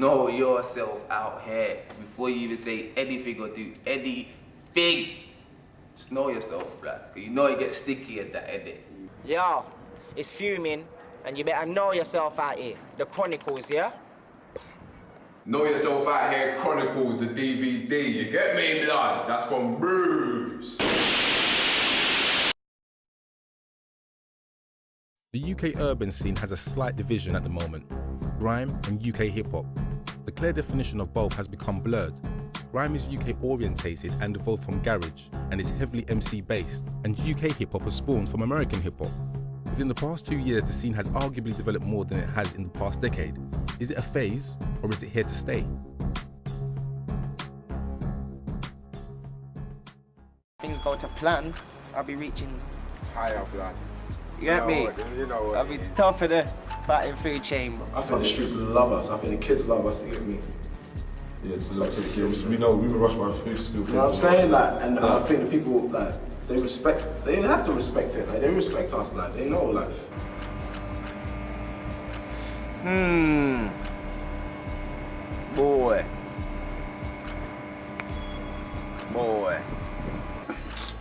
Know yourself out here before you even say anything or do anything. Just know yourself, blood. You know it gets sticky at that end. Yo, it's fuming, and you better know yourself out here. The Chronicals, yeah? Know yourself out here, Chronicles, the DVD. You get me, blood? That's from Bruce. The UK urban scene has a slight division at the moment: grime and UK hip-hop. The clear definition of both has become blurred. Grime is UK orientated and evolved from garage and is heavily MC based, and UK hip-hop has spawned from American hip-hop. Within the past 2 years, the scene has arguably developed more than it has in the past decade. Is it a phase, or is it here to stay? Things go to plan, I'll be reaching Higher, blood. You get me? You know what? I'll be top of the fighting food chain, bro. I think the streets love us. I think the kids love us. You get me? Yeah, it's up to the kids. We know we were rushed by food school. You know what I'm saying? Like, and I think the people like they respect. They don't have to respect it. Like, they respect us. Like, they know. Like. Boy.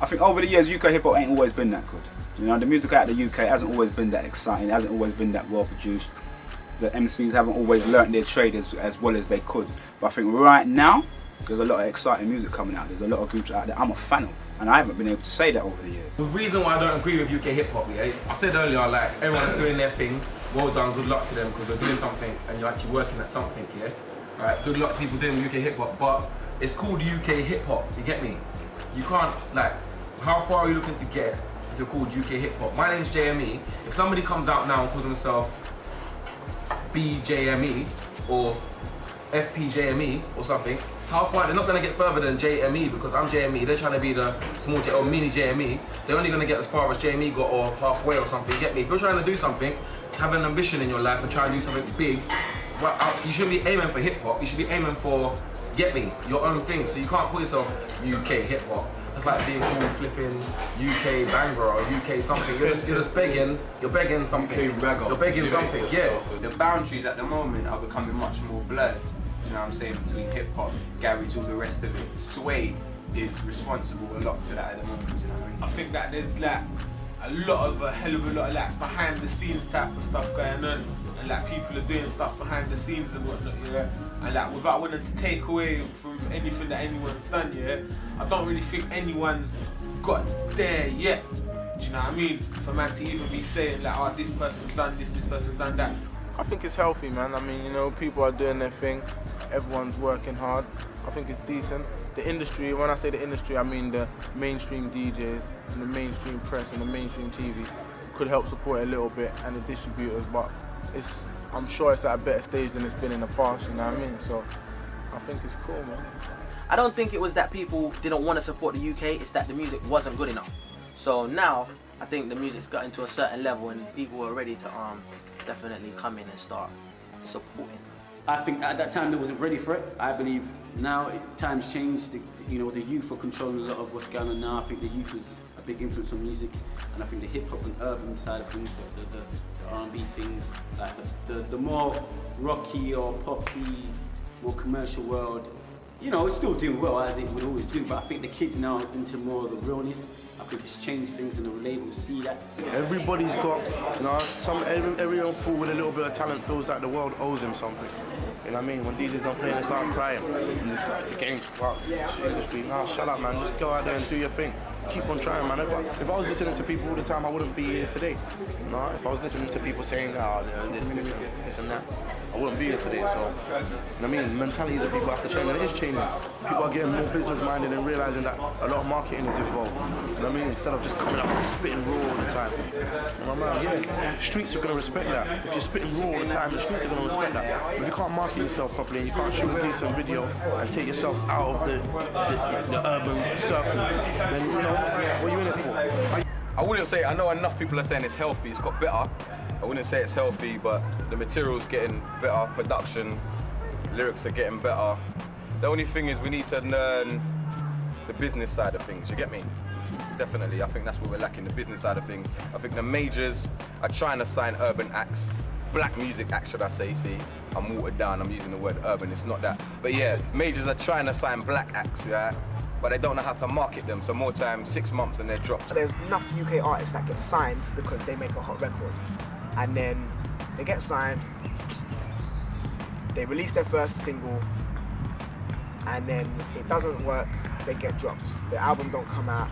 I think over the years, UK hip hop ain't always been that good. You know, the music out of the UK hasn't always been that exciting, it hasn't always been that well produced. The MCs haven't always learnt their trade as well as they could. But I think right now, there's a lot of exciting music coming out. There's a lot of groups out there I'm a fan of, and I haven't been able to say that over the years. The reason why I don't agree with UK hip hop, yeah, I said earlier, like, everyone's doing their thing. Well done, good luck to them, because they're doing something and you're actually working at something, yeah? Right, good luck to people doing UK hip hop, but it's called UK hip hop, you get me? You can't, like, how far are you looking to get if you're called UK hip hop? My name's JME. If somebody comes out now and calls themselves BJME or FPJME or something, how far? They're not going to get further than JME because I'm JME. They're trying to be the small J or mini JME. They're only going to get as far as JME got or halfway or something. You get me? If you're trying to do something, have an ambition in your life and try and do something big, well, you shouldn't be aiming for hip hop. You should be aiming for, get me, your own thing. So you can't call yourself UK hip hop. It's like being called flipping UK banger or UK something. You're just begging. You're begging something. You're begging something. Yeah. The boundaries at the moment are becoming much more blurred. You know what I'm saying? Between hip hop, garage, all the rest of it. Sway is responsible a lot for that at the moment. You know what I mean? I think that there's like a hell of a lot of like behind the scenes type of stuff going on, and like people are doing stuff behind the scenes and whatnot, yeah. And like without wanting to take away from anything that anyone's done, yeah, I don't really think anyone's got there yet. Do you know what I mean? For man to even be saying like, oh, this person's done this person's done that. I think it's healthy, man. I mean, you know, people are doing their thing. Everyone's working hard. I think it's decent. The industry, when I say the industry, I mean the mainstream DJs and the mainstream press and the mainstream TV could help support it a little bit, and the distributors, but I'm sure it's at a better stage than it's been in the past, you know what I mean? So I think it's cool, man. I don't think it was that people didn't want to support the UK, it's that the music wasn't good enough. So now, I think the music's gotten to a certain level and people are ready to definitely come in and start supporting. I think at that time they wasn't ready for it. I believe now times changed. The youth are controlling a lot of what's going on now. I think the youth is a big influence on music, and I think the hip hop and urban side of things, the R&B things, like the more rocky or poppy, more commercial world, you know, it's still doing well as it would always do. But I think the kids now are into more of the realness. I think it's changed things, and the labels see that. Everybody's got, you know, everyone fool with a little bit of talent feels like the world owes him something. You know what I mean? When DJs don't play, they start crying. And the game's fucked. Industry, nah, shut up, man. Just go out there and do your thing. Keep on trying, man. If I was listening to people all the time, I wouldn't be here today. No, if I was listening to people saying, oh, you know, this and that, I wouldn't be here today. So, you know what I mean? Mentalities of people have to change, and it is changing. People are getting more business-minded and realizing that a lot of marketing is involved. You know what I mean? Instead of just coming up and spitting raw all the time. You know, man, yeah, streets are going to respect that. If you're spitting raw all the time, the streets are going to respect that. If you can't market yourself properly and you can't shoot a decent video and take yourself out of the urban circle, then, you know, what are you in it for? I wouldn't say, I know enough people are saying it's healthy, it's got better. I wouldn't say it's healthy, but the material's getting better, production, lyrics are getting better. The only thing is we need to learn the business side of things, you get me? Definitely, I think that's what we're lacking, the business side of things. I think the majors are trying to sign urban acts, black music act, should I say, see, I'm watered down, I'm using the word urban, it's not that. But yeah, majors are trying to sign black acts, yeah, but they don't know how to market them, so more time, 6 months and they're dropped. There's enough UK artists that get signed because they make a hot record. And then they get signed, they release their first single, and then it doesn't work, they get dropped. The album don't come out,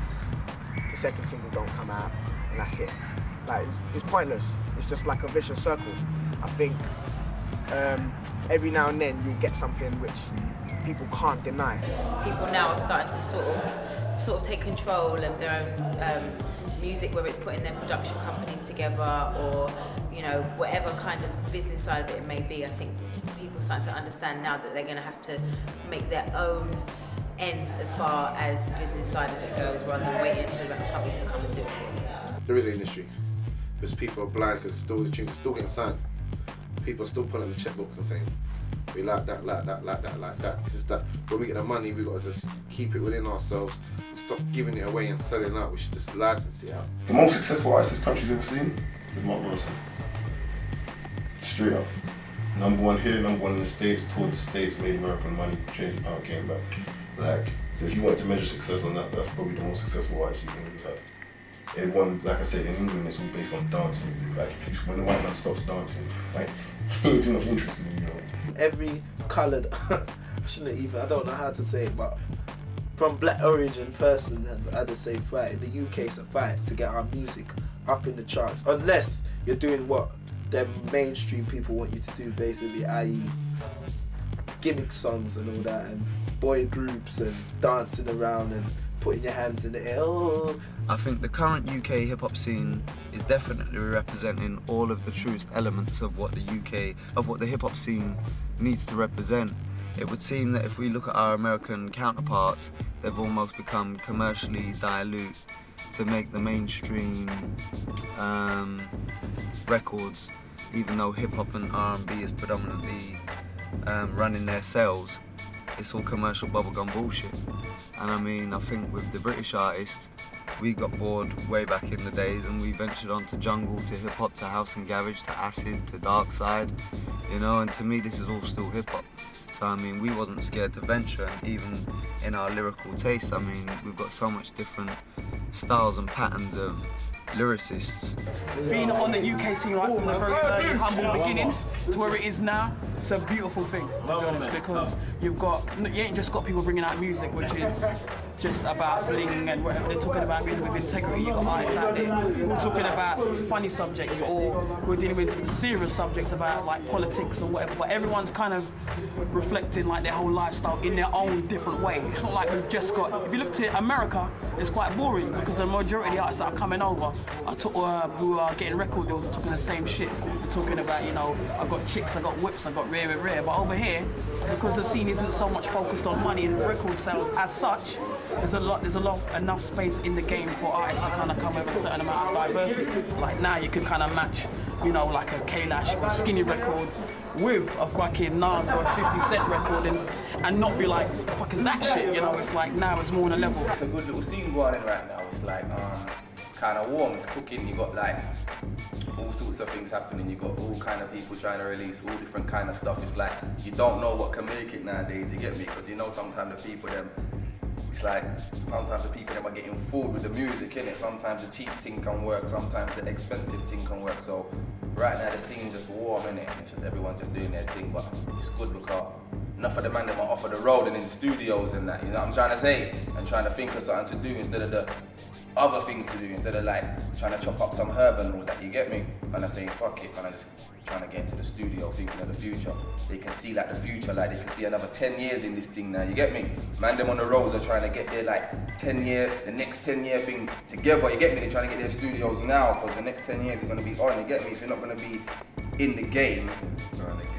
the second single don't come out, and that's it. Like, it's pointless. It's just like a vicious circle. I think every now and then you'll get something which people can't deny. People now are starting to sort of take control of their own music, whether it's putting their production companies together or, you know, whatever kind of business side of it may be. I think people are starting to understand now that they're going to have to make their own ends as far as the business side of it goes, rather than waiting for the record company to come and do it for you. There is an industry. Because people are blind because the tunes are still getting signed. People are still pulling the checkbooks and saying, we like that, like that, like that, like that. It's just that when we get the money, we got to just keep it within ourselves and stop giving it away and selling out. We should just license it out. The most successful artist this country's ever seen is Mark Ronson. Straight up. #1 here, #1 in the States, toured the States, made American money, changed the pound, came back. Like, so if you want to measure success on that, that's probably the most successful artist you can have had. Everyone, like I said, in England, it's all based on dancing. Like, when the white man stops dancing, like, he ain't too much interested in you, know. Every coloured, I don't know how to say it, but from black origin person had the same fight. In the UK, it's a fight to get our music up in the charts, unless you're doing what the mainstream people want you to do, basically, i.e. gimmick songs and all that, and boy groups and dancing around and putting your hands in the air. Oh. I think the current UK hip-hop scene is definitely representing all of the truest elements of what the hip-hop scene needs to represent. It would seem that if we look at our American counterparts, they've almost become commercially dilute to make the mainstream records, even though hip-hop and R&B is predominantly running their sales. It's all commercial bubblegum bullshit. And I mean, I think with the British artists, we got bored way back in the days and we ventured on to jungle, to hip-hop, to house and garage, to acid, to dark side, you know, and to me this is all still hip-hop. So I mean, we wasn't scared to venture, and even in our lyrical taste, I mean, we've got so much different styles and patterns of lyricists. Being on the UK scene right from the very early humble beginnings to where it is now, it's a beautiful thing, to be honest, because you ain't just got people bringing out music which is just about bling and whatever. They're talking about music with integrity. You've got artists out there who are talking about funny subjects, or we're dealing with serious subjects about like politics or whatever, but everyone's kind of reflecting like their whole lifestyle in their own different way. It's not like we've just got, if you look to America, it's quite boring because the majority of the artists that are coming over who are getting record deals are talking the same shit. They're talking about, you know, I've got chicks, I've got whips, I've got rare, but over here, because the scene isn't so much focused on money and record sales as such, there's enough space in the game for artists to kind of come with a certain amount of diversity. Like now you can kind of match, you know, like a Kalash or Skinny record with a fucking Nas or a 50 Cent record and not be like, what the fuck is that shit? You know, it's like now it's more on a level. It's a good little scene going on right now. It's like, it's kind of warm, it's cooking, you got like all sorts of things happening, you got all kind of people trying to release all different kind of stuff. It's like, you don't know what can make it nowadays, you get me? Because you know sometimes the people them, it's like, sometimes the people them are getting fooled with the music, innit? Sometimes the cheap thing can work, sometimes the expensive thing can work. So right now the scene's just warm, innit? It's just everyone just doing their thing, but it's good because enough of the man them are off of the road and in studios and that, you know what I'm trying to say? And trying to think of something to do instead of the other things to do, instead of like trying to chop up some herb and all that, you get me? And I'm saying fuck it, and I'm just trying to get into the studio thinking of the future. They can see like the future, like they can see another 10 years in this thing now, you get me? Man them on the roads are trying to get their like the next 10 year thing together, you get me? They're trying to get their studios now because the next 10 years are going to be on, you get me? If you're not going to be in the game,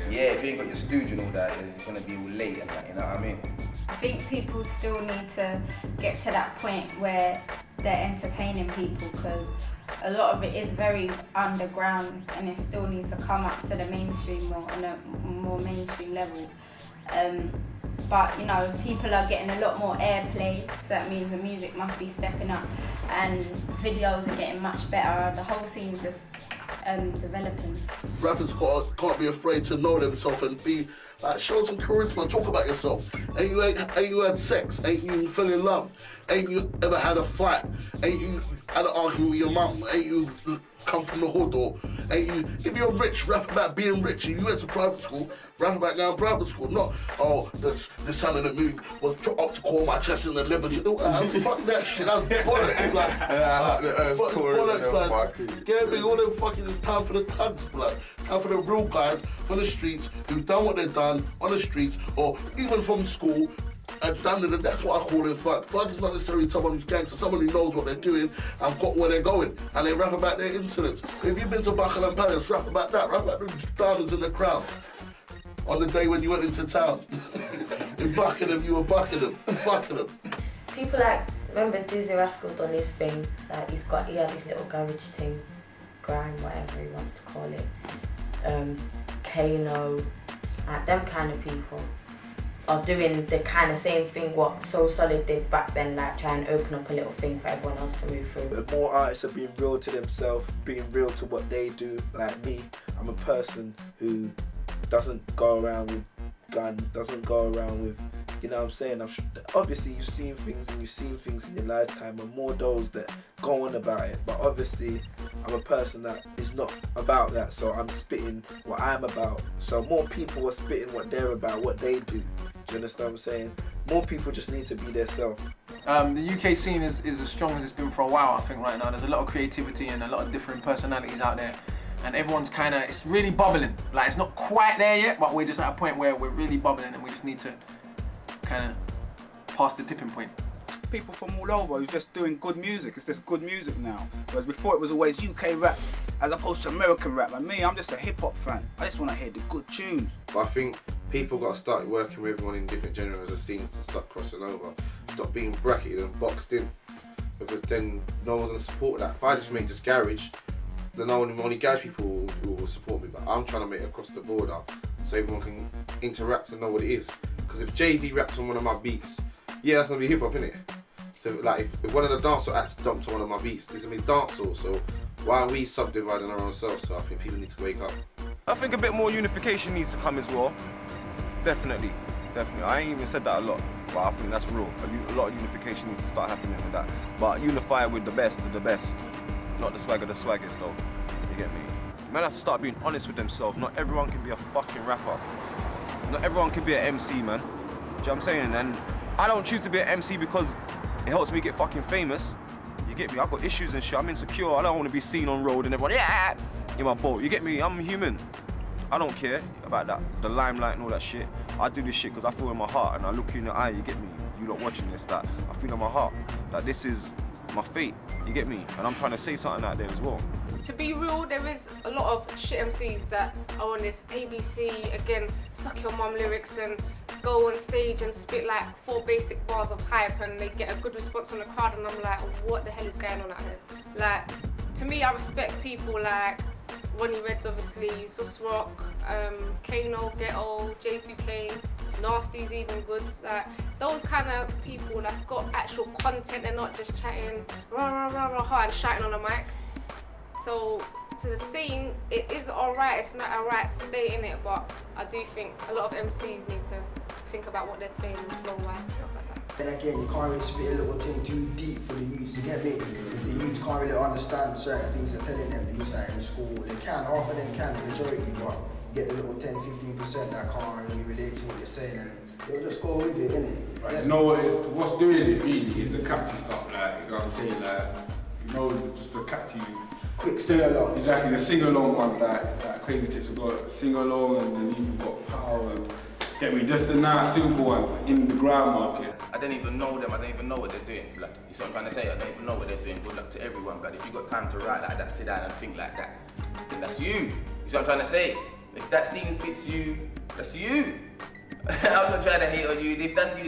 yeah, if you ain't got your studio and all that, it's going to be all late and that, you know what I mean? I think people still need to get to that point where they're entertaining people, because a lot of it is very underground and it still needs to come up to the mainstream or on a more mainstream level. But you know, people are getting a lot more airplay, so that means the music must be stepping up and videos are getting much better. The whole scene's just developing. Rappers can't be afraid to know themselves and be like, show some charisma, talk about yourself. Ain't you had sex? Ain't you fell in love? Ain't you ever had a fight? Ain't you had an argument with your mum? Ain't you come from the hood? Or ain't you, if you're rich, rap about being rich. If you went to private school, rap about going to private school. Not, oh, the son of the moon was up to call my chest in the liberty. Fuck that shit, that's bollocks. Bollocks, man. Get me, all them fucking, it's time for the thugs, blood. It's time for the real guys on the streets who've done what they've done on the streets, or even from school, and done it. That's what I call it thug. Thug is not necessarily someone who's gangster, someone who knows what they're doing and got where they're going, and they rap about their incidents. If you've been to Buckingham Palace, rap about that. Rap about the diamonds in the crown. On the day when you went into town. In Buckingham, you were Buckingham. Buckingham. People like, remember Dizzy Rascal done his thing, like he had his little garage thing, grime, whatever he wants to call it. Kano, like them kind of people are doing the kind of same thing what So Solid did back then, like try and open up a little thing for everyone else to move through. The more artists are being real to themselves, being real to what they do, like me, I'm a person who doesn't go around with guns, doesn't go around with, you know what I'm saying? Obviously you've seen things in your lifetime, and more those that go on about it, but obviously I'm a person that is not about that, so I'm spitting what I'm about. So more people are spitting what they're about, what they do. Do you understand what I'm saying? More people just need to be themselves. The UK scene is as strong as it's been for a while, I think, right now. There's a lot of creativity and a lot of different personalities out there. And everyone's kind of, it's really bubbling. Like, it's not quite there yet, but we're just at a point where we're really bubbling and we just need to kind of pass the tipping point. People from all over who's just doing good music. It's just good music now. Whereas before it was always UK rap as opposed to American rap. Like me, I'm just a hip hop fan. I just want to hear the good tunes. But I think people got to start working with everyone in different genres of scenes to start crossing over. Stop being bracketed and boxed in. Because then no one's going to support that. If I just make just garage, then only garage people who will support me. But I'm trying to make it across the border so everyone can interact and know what it is. Because if Jay-Z raps on one of my beats, yeah, that's going to be hip hop, innit? So like if one of the dancehall acts dumped on one of my beats, this is going to be dancehall. So why are we subdividing our own selves? So I think people need to wake up. I think a bit more unification needs to come as well. Definitely. I ain't even said that a lot, but I think that's real. A lot of unification needs to start happening with that. But unify with the best of the best, not the swag of the swaggest though. You get me? Man have to start being honest with themselves. Not everyone can be a fucking rapper. Not everyone can be an MC, man. Do you know what I'm saying? And I don't choose to be an MC because it helps me get fucking famous. You get me? I've got issues and shit. I'm insecure. I don't want to be seen on road and everyone, yeah, in my boat. You get me? I'm human. I don't care about that, the limelight and all that shit. I do this shit because I feel in my heart and I look you in the eye, you get me? You lot watching this, that I feel in my heart that this is my fate, you get me? And I'm trying to say something out there as well. To be real, there is a lot of shit MCs that are on this ABC, again, suck your mum lyrics and go on stage and spit like 4 basic bars of hype and they get a good response from the crowd and I'm like, what the hell is going on out here? Like, to me, I respect people like Ronnie Reds, obviously, Zus Rock, Kano, Ghetto, J2K, Nasty's even good. Like, those kind of people that's got actual content, they're not just chatting rah rah rah rah rah and shouting on the mic. So to the scene, it is alright, it's not a right state in it, but I do think a lot of MCs need to think about what they're saying flow-wise and stuff like that. And again, you can't really spit a little thing too deep for the youths to get me. Because the youths can't really understand certain things they're telling them. The youths are in school, they can, half of them can, the majority, but you get the little 10-15% that can't really relate to what you're saying and they'll just go with it, innit? Right, you know what's doing it really is the catchy stuff, like, you know what I'm saying, like, you know, just the catchy quick sing-along. Exactly, the sing-along ones, like Crazy Tips, we've got sing-along and then you've got power and get me, just the nice simple ones in the ground market. I don't even know them, I don't even know what they're doing. Like, you see what I'm trying to say? I don't even know what they're doing. Good luck to everyone, but if you've got time to write like that, sit down and think like that, then that's you. You see what I'm trying to say? If that scene fits you, that's you. I'm not trying to hate on you. If that's you,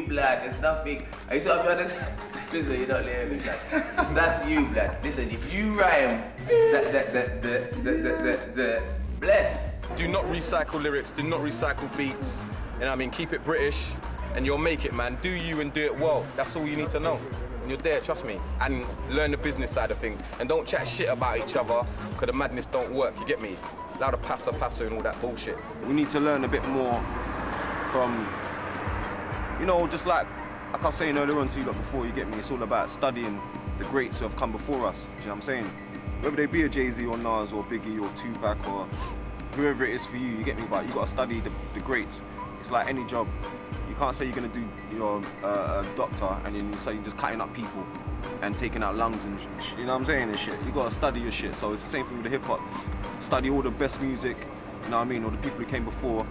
blood. There's nothing. You see what I'm trying to say? Listen, you're not living that. That's you, blood. Listen, if you rhyme the bless. Do not recycle lyrics, do not recycle beats. And I mean, keep it British and you'll make it, man. Do you and do it well. That's all you need to know. when you're there, trust me, and learn the business side of things. And don't chat shit about each other, because the madness don't work, you get me? Allow the passo and all that bullshit. We need to learn a bit more from, you know, just like I was saying earlier on to you lot before, you get me? It's all about studying the greats who have come before us, do you know what I'm saying? Whether they be a Jay-Z or Nas or Biggie or Tupac or whoever it is for you, you get me? But you gotta study the greats. It's like any job. You can't say you're gonna do, you know, a doctor and then you say you're just cutting up people and taking out lungs and you know what I'm saying and shit. You gotta study your shit. So it's the same thing with the hip hop. Study all the best music, you know what I mean, or the people who came before,